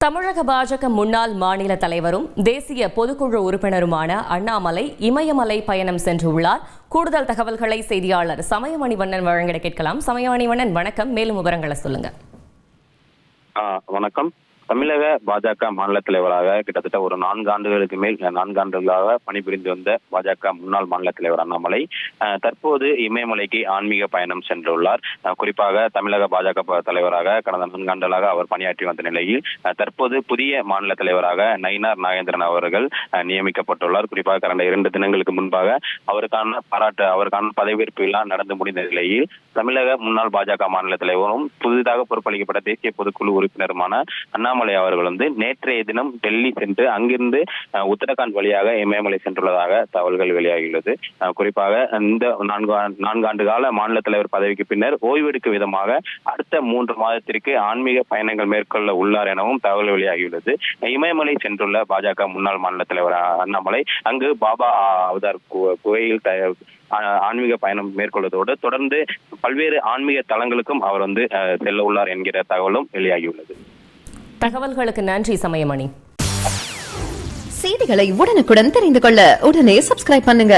தமிழக பாஜக முன்னாள் மாநில தலைவரும் தேசிய பொதுக்குழு உறுப்பினருமான அண்ணாமலை இமயமலை பயணம் சென்றுள்ளார். கூடுதல் தகவல்களை செய்தியாளர் சமயமணிவண்ணன் வழங்கிட கேட்கலாம். சமயமணிவண்ணன், வணக்கம். மேலும் விவரங்களை சொல்லுங்க. வணக்கம். தமிழக பாஜக மாநில தலைவராக கிட்டத்தட்ட ஒரு 4 ஆண்டுகளுக்கு மேல் 4 ஆண்டுகளாக பணிபுரிந்து வந்த பாஜக முன்னாள் மாநில தலைவர் அண்ணாமலை தற்போது இமயமலைக்கு ஆன்மீக பயணம் சென்றுள்ளார். குறிப்பாக தமிழக பாஜக தலைவராக கடந்த 4 ஆண்டுகளாக அவர் பணியாற்றி வந்த நிலையில் தற்போது புதிய மாநில தலைவராக நயினார் நாகேந்திரன் அவர்கள் நியமிக்கப்பட்டுள்ளார். குறிப்பாக கடந்த 2 தினங்களுக்கு முன்பாக அவருக்கான பதவியேற்பு விழா நடந்து முடிந்த நிலையில் தமிழக முன்னாள் பாஜக மாநில தலைவரும் புதிதாக பொறுப்பளிக்கப்பட்ட தேசிய பொதுக்குழு உறுப்பினருமான அண்ணாமலை அவர்கள் நேற்றைய தினம் டெல்லி சென்று அங்கிருந்து உத்தரகாண்ட் வழியாக இமயமலை சென்றுள்ளதாக தகவல்கள் வெளியாகியுள்ளது. குறிப்பாக இந்த 4 ஆண்டு கால மாநில தலைவர் பதவிக்கு பின்னர் ஓய்வெடுக்கும் விதமாக அடுத்த 3 மாதத்திற்கு ஆன்மீக பயணங்கள் மேற்கொள்ள உள்ளார் எனவும் தகவல் வெளியாகியுள்ளது. இமயமலை சென்றுள்ள பாஜக முன்னாள் மாநில தலைவர் அண்ணாமலை அங்கு பாபா அவதார் குகையில் ஆன்மீக பயணம் மேற்கொள்வதோடு தொடர்ந்து பல்வேறு ஆன்மீக தலங்களுக்கும் அவர் செல்ல உள்ளார் என்கிற தகவலும் வெளியாகியுள்ளது. தகவல்களுக்கு நன்றி சமயமணி. செய்திகளை உடனுக்குடன் தெரிந்து கொள்ள உடனே சப்ஸ்கிரைப் பண்ணுங்க.